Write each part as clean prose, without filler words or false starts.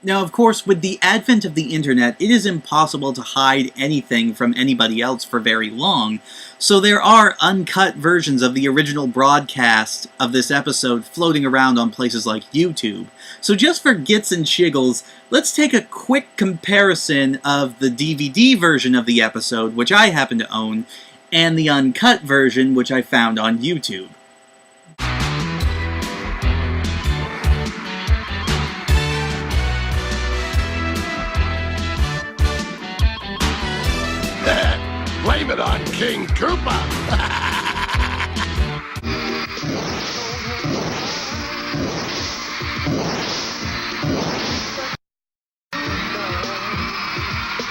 Now, of course, with the advent of the internet, it is impossible to hide anything from anybody else for very long, so there are uncut versions of the original broadcast of this episode floating around on places like YouTube. So just for gits and shiggles, let's take a quick comparison of the DVD version of the episode, which I happen to own, and the uncut version, which I found on YouTube. Blame it on King Koopa!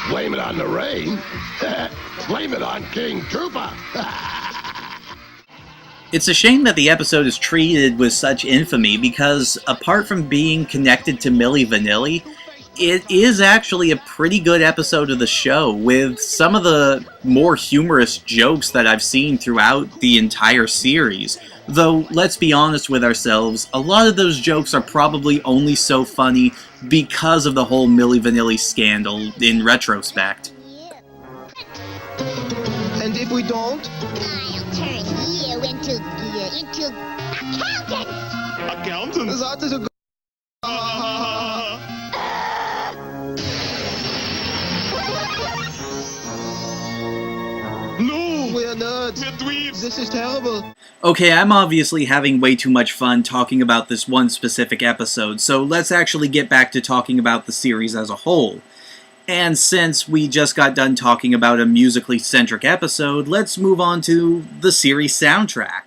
Blame it on the rain? Blame it on King Koopa! It's a shame that the episode is treated with such infamy because, apart from being connected to Milli Vanilli, it is actually a pretty good episode of the show, with some of the more humorous jokes that I've seen throughout the entire series. Though, let's be honest with ourselves, a lot of those jokes are probably only so funny because of the whole Milli Vanilli scandal in retrospect. And if we don't? I'll turn you into accountants! Accountants? Dat is een No! We're nerds! We're dweebs! This is terrible! Okay, I'm obviously having way too much fun talking about this one specific episode, so let's actually get back to talking about the series as a whole. And since we just got done talking about a musically centric episode, let's move on to the series soundtrack.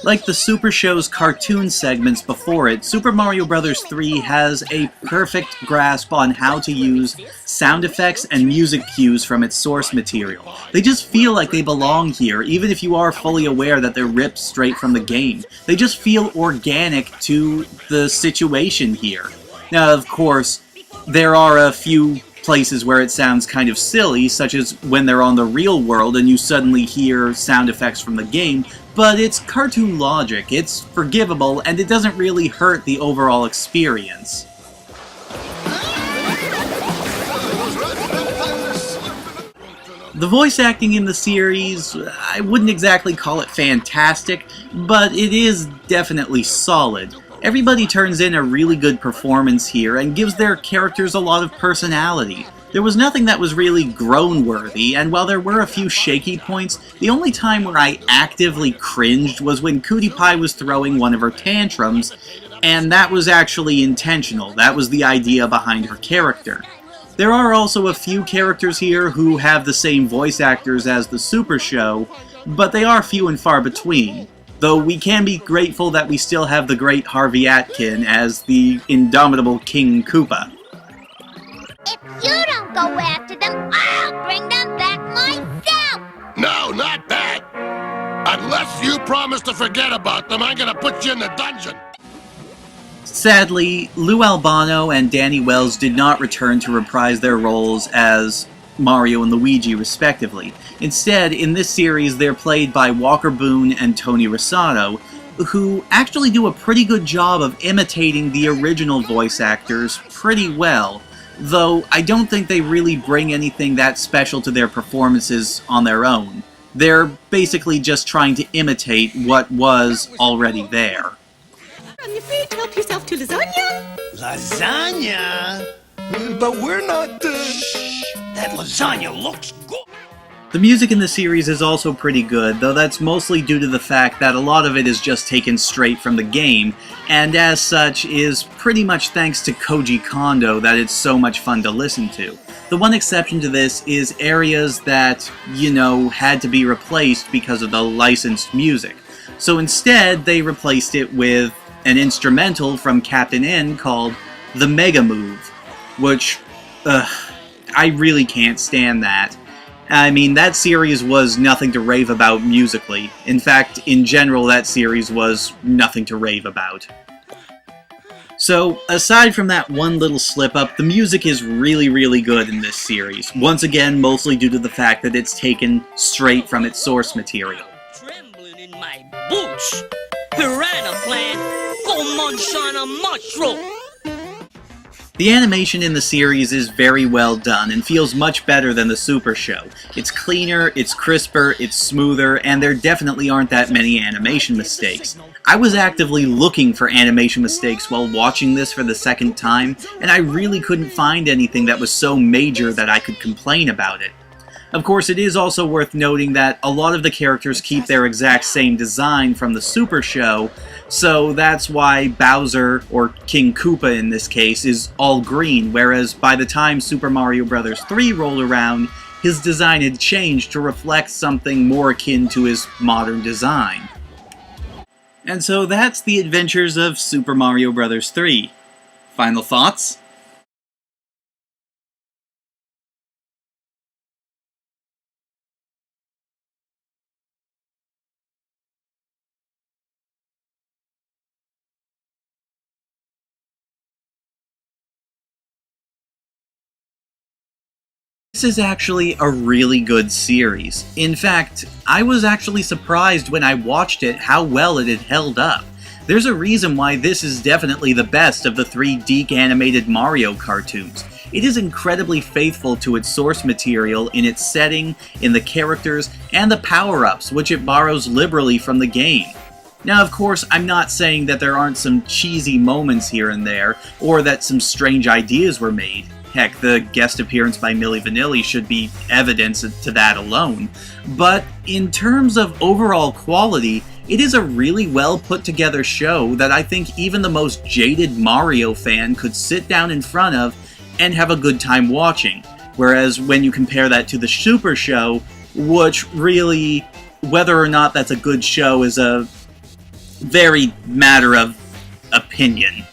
Like the Super Show's cartoon segments before it, Super Mario Bros. 3 has a perfect grasp on how to use sound effects and music cues from its source material. They just feel like they belong here, even if you are fully aware that they're ripped straight from the game. They just feel organic to the situation here. Now, of course, there are a few places where it sounds kind of silly, such as when they're on the real world and you suddenly hear sound effects from the game, but it's cartoon logic, it's forgivable, and it doesn't really hurt the overall experience. The voice acting in the series, I wouldn't exactly call it fantastic, but it is definitely solid. Everybody turns in a really good performance here and gives their characters a lot of personality. There was nothing that was really groan-worthy, and while there were a few shaky points, the only time where I actively cringed was when Cootie Pie was throwing one of her tantrums, and that was actually intentional. That was the idea behind her character. There are also a few characters here who have the same voice actors as the Super Show, but they are few and far between. Though we can be grateful that we still have the great Harvey Atkin as the indomitable King Koopa. If you don't go after them, I'll bring them back myself! No, not that! Unless you promise to forget about them, I'm gonna put you in the dungeon! Sadly, Lou Albano and Danny Wells did not return to reprise their roles as Mario and Luigi, respectively. Instead, in this series, they're played by Walker Boone and Tony Rosato, who actually do a pretty good job of imitating the original voice actors pretty well, though I don't think they really bring anything that special to their performances on their own. They're basically just trying to imitate what was already there. On your feet, help yourself to lasagna. Lasagna? But we're not, That lasagna looks good! The music in the series is also pretty good, though that's mostly due to the fact that a lot of it is just taken straight from the game, and as such is pretty much thanks to Koji Kondo that it's so much fun to listen to. The one exception to this is areas that, had to be replaced because of the licensed music. So instead, they replaced it with an instrumental from Captain N called The Mega Move, which, I really can't stand that. I mean, that series was nothing to rave about musically. In fact, in general, that series was nothing to rave about. So, aside from that one little slip-up, the music is really, really good in this series. Once again, mostly due to the fact that it's taken straight from its source material. Trembling in my boots. Piranha plant. Go munch on a mushroom. The animation in the series is very well done and feels much better than the Super Show. It's cleaner, it's crisper, it's smoother, and there definitely aren't that many animation mistakes. I was actively looking for animation mistakes while watching this for the second time, and I really couldn't find anything that was so major that I could complain about it. Of course, it is also worth noting that a lot of the characters keep their exact same design from the Super Show, so that's why Bowser, or King Koopa in this case, is all green, whereas by the time Super Mario Bros. 3 rolled around, his design had changed to reflect something more akin to his modern design. And so that's the adventures of Super Mario Bros. 3. Final thoughts? This is actually a really good series. In fact, I was actually surprised when I watched it how well it had held up. There's a reason why this is definitely the best of the 3 DiC animated Mario cartoons. It is incredibly faithful to its source material in its setting, in the characters, and the power-ups, which it borrows liberally from the game. Now, of course, I'm not saying that there aren't some cheesy moments here and there, or that some strange ideas were made. Heck, the guest appearance by Milli Vanilli should be evidence to that alone. But in terms of overall quality, it is a really well put together show that I think even the most jaded Mario fan could sit down in front of and have a good time watching. Whereas when you compare that to the Super Show, which really, whether or not that's a good show is a very matter of opinion.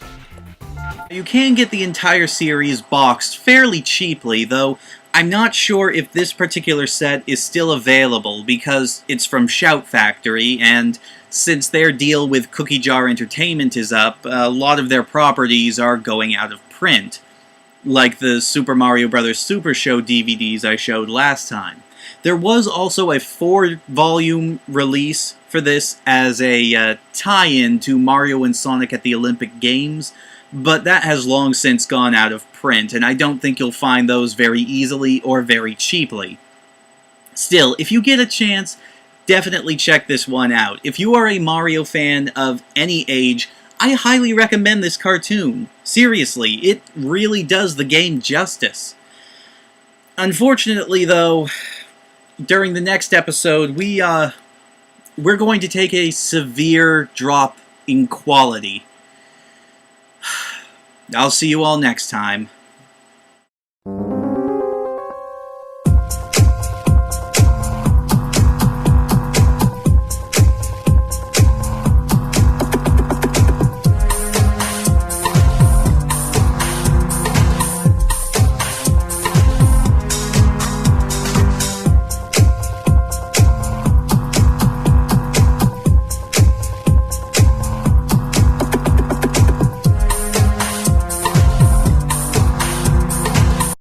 You can get the entire series boxed fairly cheaply, though I'm not sure if this particular set is still available because it's from Shout Factory, and since their deal with Cookie Jar Entertainment is up, a lot of their properties are going out of print, like the Super Mario Bros. Super Show DVDs I showed last time. There was also a 4-volume release for this as a tie-in to Mario and Sonic at the Olympic Games, but that has long since gone out of print, and I don't think you'll find those very easily or very cheaply. Still, if you get a chance, definitely check this one out. If you are a Mario fan of any age, I highly recommend this cartoon. Seriously, it really does the game justice. Unfortunately, though, during the next episode, we're going to take a severe drop in quality. I'll see you all next time.